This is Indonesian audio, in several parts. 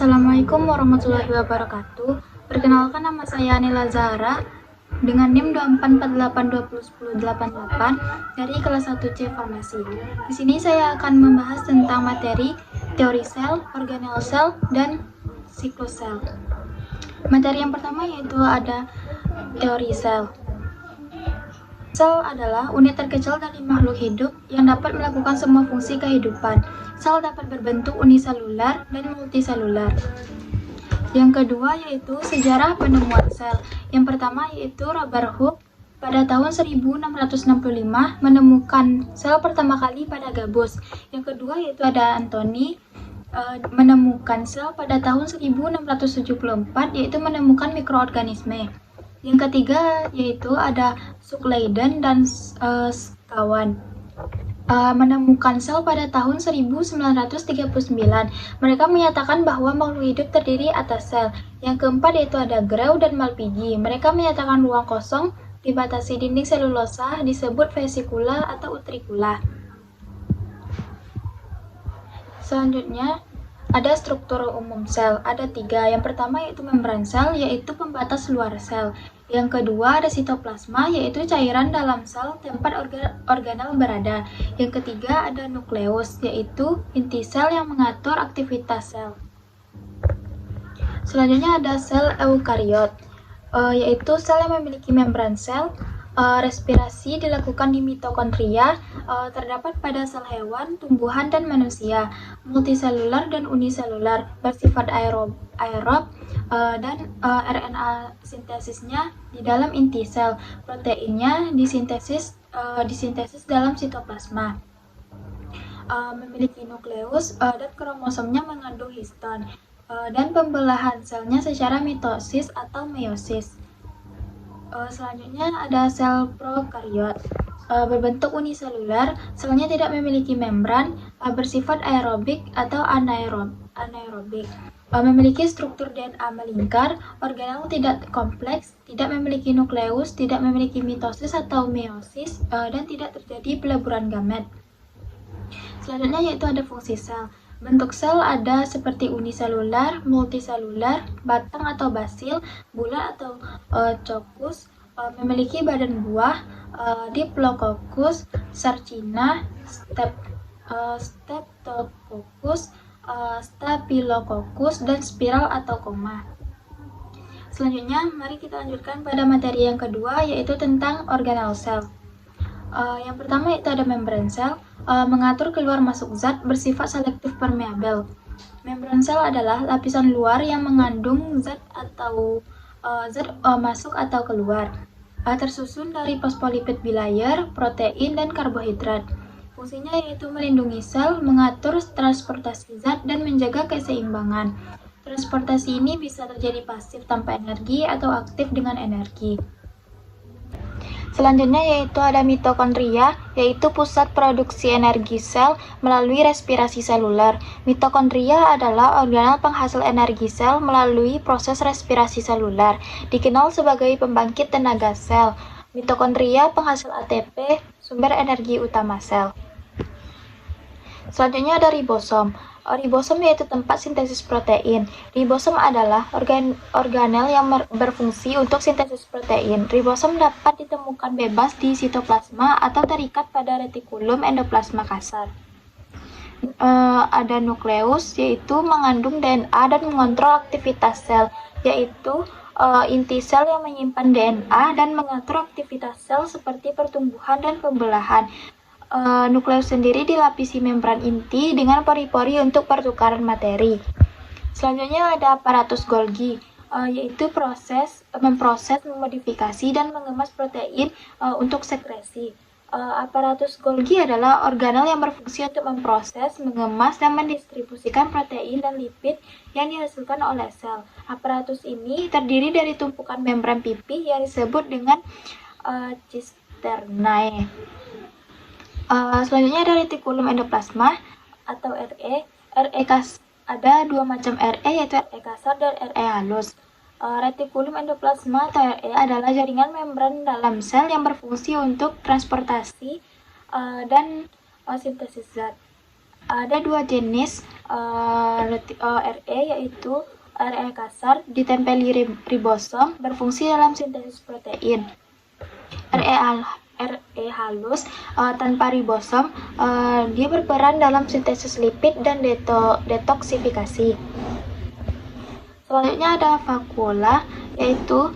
Assalamualaikum warahmatullahi wabarakatuh. Perkenalkan, nama saya Nila Zahra dengan NIM 2448201088 dari kelas 1C Farmasi. Di sini saya akan membahas tentang materi teori sel, organel sel, dan siklus sel. Materi yang pertama yaitu ada teori sel. Sel adalah unit terkecil dari makhluk hidup yang dapat melakukan semua fungsi kehidupan. Sel dapat berbentuk uniselular dan multiselular. Yang kedua yaitu sejarah penemuan sel. Yang pertama yaitu Robert Hooke pada tahun 1665 menemukan sel pertama kali pada gabus. Yang kedua yaitu ada Anthony menemukan sel pada tahun 1674, yaitu menemukan mikroorganisme. Yang ketiga yaitu ada Sukleiden dan kawan menemukan sel pada tahun 1939. Mereka menyatakan bahwa makhluk hidup terdiri atas sel. Yang keempat yaitu ada Grau dan Malpighi. Mereka menyatakan ruang kosong dibatasi dinding selulosa disebut vesikula atau utricula. Selanjutnya ada struktur umum sel, ada 3. Yang pertama yaitu membran sel, yaitu pembatas luar sel. Yang kedua ada sitoplasma, yaitu cairan dalam sel tempat organel berada. Yang ketiga ada nukleus, yaitu inti sel yang mengatur aktivitas sel. Selanjutnya ada sel eukariot, yaitu sel yang memiliki membran sel. Respirasi dilakukan di mitokondria, terdapat pada sel hewan, tumbuhan, dan manusia. Multiselular dan uniselular, bersifat aerob, dan RNA sintesisnya di dalam inti sel. Proteinnya disintesis dalam sitoplasma. Memiliki nukleus dan kromosomnya mengandung histon, dan pembelahan selnya secara mitosis atau meiosis. Selanjutnya ada sel prokariot, berbentuk uniselular, selnya tidak memiliki membran, bersifat aerobik atau anaerobik, memiliki struktur DNA melingkar, organel tidak kompleks, tidak memiliki nukleus, tidak memiliki mitosis atau meiosis, dan tidak terjadi peleburan gamet. Selanjutnya yaitu ada fungsi sel. Bentuk sel ada seperti uniselular, multiselular, batang atau basil, bulat atau coccus, memiliki badan buah, Diplococcus, Sarcina, Streptococcus, Staphylococcus, dan spiral atau koma. Selanjutnya, mari kita lanjutkan pada materi yang kedua, yaitu tentang organel sel. Yang pertama yaitu ada membran sel, mengatur keluar masuk zat, bersifat selektif permeabel. Membran sel adalah lapisan luar yang mengandung zat atau zat masuk atau keluar. Tersusun dari fosfolipid bilayer, protein, dan karbohidrat. Fungsinya yaitu melindungi sel, mengatur transportasi zat, dan menjaga keseimbangan. Transportasi ini bisa terjadi pasif tanpa energi atau aktif dengan energi. Selanjutnya yaitu ada mitokondria, yaitu pusat produksi energi sel melalui respirasi seluler. Mitokondria adalah organel penghasil energi sel melalui proses respirasi seluler, dikenal sebagai pembangkit tenaga sel. Mitokondria penghasil ATP, sumber energi utama sel. Selanjutnya ada ribosom. Ribosom yaitu tempat sintesis protein. Ribosom adalah organel yang berfungsi untuk sintesis protein. Ribosom dapat ditemukan bebas di sitoplasma atau terikat pada retikulum endoplasma kasar. Ada nukleus, yaitu mengandung DNA dan mengontrol aktivitas sel, yaitu inti sel yang menyimpan DNA dan mengatur aktivitas sel seperti pertumbuhan dan pembelahan. Nukleus sendiri dilapisi membran inti dengan pori-pori untuk pertukaran materi. Selanjutnya ada aparatus Golgi, yaitu memproses, memodifikasi, dan mengemas protein untuk sekresi. Aparatus Golgi adalah organel yang berfungsi untuk memproses, mengemas, dan mendistribusikan protein dan lipid yang dihasilkan oleh sel. Aparatus ini terdiri dari tumpukan membran pipih yang disebut dengan cisternae. Selanjutnya ada retikulum endoplasma atau RE. Ada dua macam RE, yaitu RE kasar dan RE halus. Retikulum endoplasma atau RE adalah jaringan membran dalam sel yang berfungsi untuk transportasi dan sintesis zat. Ada dua jenis RE, yaitu RE kasar ditempeli ribosom berfungsi dalam sintesis protein. RE halus tanpa ribosom, dia berperan dalam sintesis lipid dan detoksifikasi. Selanjutnya ada vakuola, yaitu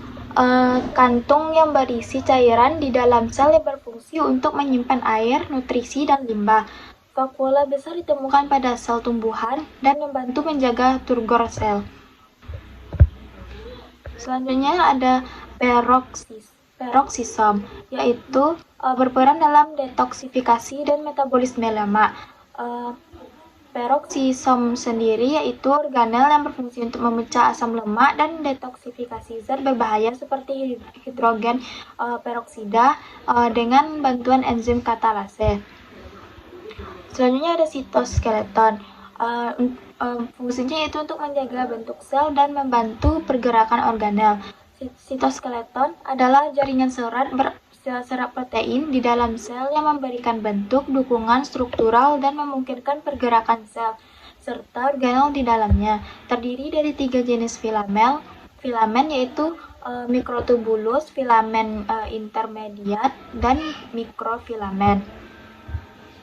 kantung yang berisi cairan di dalam sel yang berfungsi untuk menyimpan air, nutrisi, dan limbah. Vakuola besar ditemukan pada sel tumbuhan dan membantu menjaga turgor sel. Selanjutnya ada peroksisom, yaitu berperan dalam detoksifikasi dan metabolisme lemak. Peroksisom sendiri yaitu organel yang berfungsi untuk memecah asam lemak dan detoksifikasi zat berbahaya seperti hidrogen peroksida dengan bantuan enzim katalase. Selanjutnya ada sitoskeleton. Fungsinya itu untuk menjaga bentuk sel dan membantu pergerakan organel. Sitoskeleton adalah jaringan serat protein di dalam sel yang memberikan bentuk, dukungan struktural, dan memungkinkan pergerakan sel, serta organel di dalamnya. Terdiri dari 3 jenis filamen yaitu mikrotubulus, filamen intermediat, dan mikrofilamen.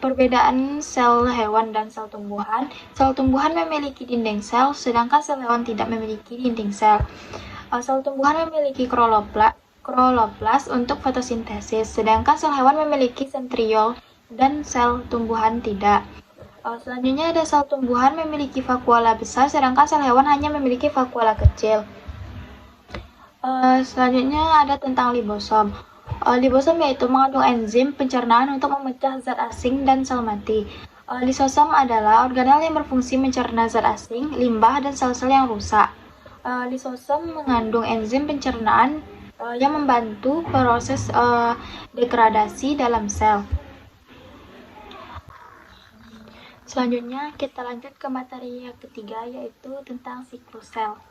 Perbedaan sel hewan dan sel tumbuhan. Sel tumbuhan memiliki dinding sel, sedangkan sel hewan tidak memiliki dinding sel. Sel tumbuhan memiliki kloroplast untuk fotosintesis, sedangkan sel hewan memiliki sentriol dan sel tumbuhan tidak. Selanjutnya ada sel tumbuhan memiliki vakuola besar, sedangkan sel hewan hanya memiliki vakuola kecil. Selanjutnya ada tentang libosom. Libosom yaitu mengandung enzim pencernaan untuk memecah zat asing dan sel mati. Lisosom adalah organel yang berfungsi mencerna zat asing, limbah, dan sel-sel yang rusak. Lisosom mengandung enzim pencernaan yang membantu proses degradasi dalam sel. Selanjutnya kita lanjut ke materi yang ketiga, yaitu tentang siklus sel.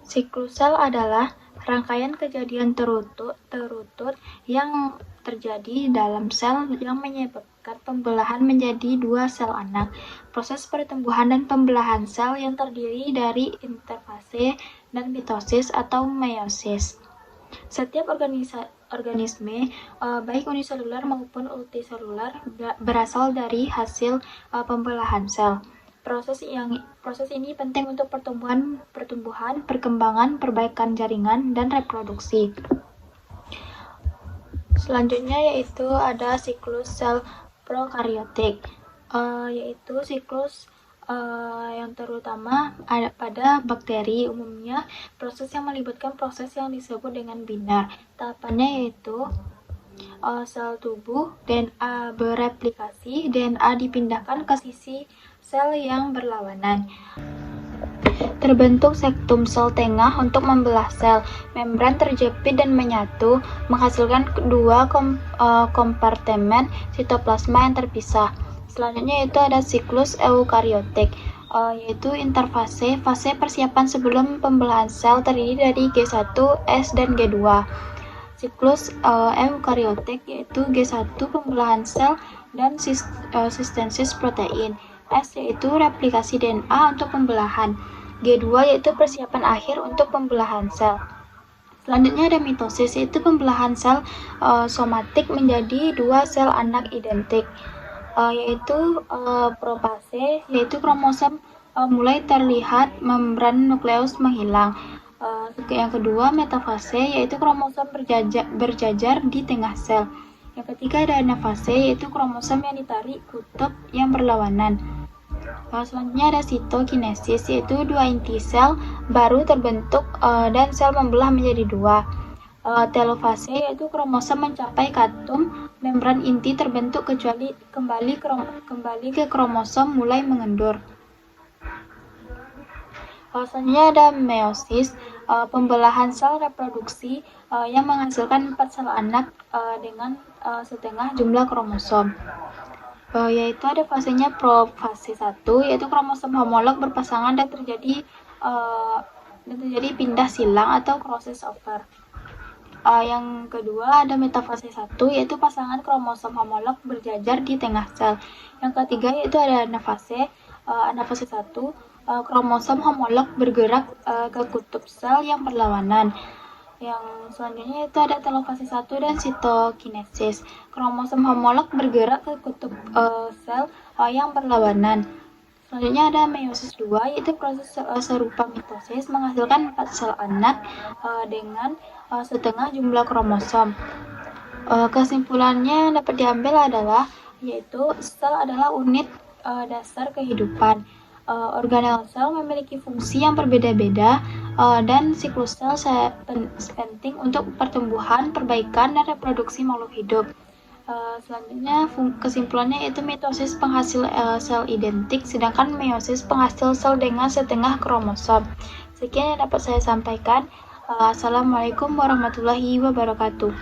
Siklus sel adalah rangkaian kejadian terurut yang terjadi dalam sel yang menyebabkan pembelahan menjadi 2 sel anak. Proses pertumbuhan dan pembelahan sel yang terdiri dari interfase dan mitosis atau meiosis. Setiap organisme, baik uniseluler maupun multiseluler, berasal dari hasil pembelahan sel. Proses ini penting untuk pertumbuhan, perkembangan, perbaikan jaringan, dan reproduksi. Selanjutnya yaitu ada siklus sel prokaryotik, yaitu siklus yang terutama ada pada bakteri. Umumnya proses yang melibatkan proses yang disebut dengan binar. Tahapannya yaitu sel tubuh, DNA bereplikasi, DNA dipindahkan ke sisi sel yang berlawanan. Terbentuk sektum sel tengah untuk membelah sel. Membran terjepit dan menyatu, menghasilkan 2 kompartemen sitoplasma yang terpisah. Selanjutnya itu ada siklus eukariotik, yaitu interfase, fase persiapan sebelum pembelahan sel, terdiri dari G1, S, dan G2. Siklus eukariotik yaitu G1 pembelahan sel dan sintesis protein. S yaitu replikasi DNA untuk pembelahan. G2 yaitu persiapan akhir untuk pembelahan sel. Selanjutnya ada mitosis, yaitu pembelahan sel somatik menjadi 2 sel anak identik, yaitu profase, yaitu kromosom mulai terlihat, membran nukleus menghilang. Yang kedua metafase, yaitu kromosom berjajar di tengah sel. Yang ketiga ada anafase, yaitu kromosom yang ditarik kutub yang berlawanan. Selanjutnya ada sitokinesis, yaitu 2 inti sel baru terbentuk dan sel membelah menjadi 2. Telofase, yaitu kromosom mencapai katum membran inti terbentuk kecuali kembali ke kromosom mulai mengendur. Selanjutnya ada meiosis, pembelahan sel reproduksi yang menghasilkan 4 sel anak dengan setengah jumlah kromosom. Yaitu ada fasenya profase 1, yaitu kromosom homolog berpasangan dan terjadi pindah silang atau crossover. Yang kedua ada metafase 1, yaitu pasangan kromosom homolog berjajar di tengah sel. Yang ketiga yaitu ada anafase. Anafase 1, kromosom homolog bergerak ke kutub sel yang berlawanan. Yang selanjutnya itu ada telofase 1 dan sitokinesis. Kromosom homolog bergerak ke kutub sel yang berlawanan. Selanjutnya ada meiosis 2, yaitu proses serupa mitosis menghasilkan 4 sel anak dengan setengah jumlah kromosom. Kesimpulannya dapat diambil adalah yaitu sel adalah unit dasar kehidupan. Organel sel memiliki fungsi yang berbeda-beda dan siklus sel penting untuk pertumbuhan, perbaikan, dan reproduksi makhluk hidup. Selanjutnya kesimpulannya yaitu mitosis penghasil sel identik, sedangkan meiosis penghasil sel dengan setengah kromosom. Sekian yang dapat saya sampaikan. Assalamualaikum warahmatullahi wabarakatuh.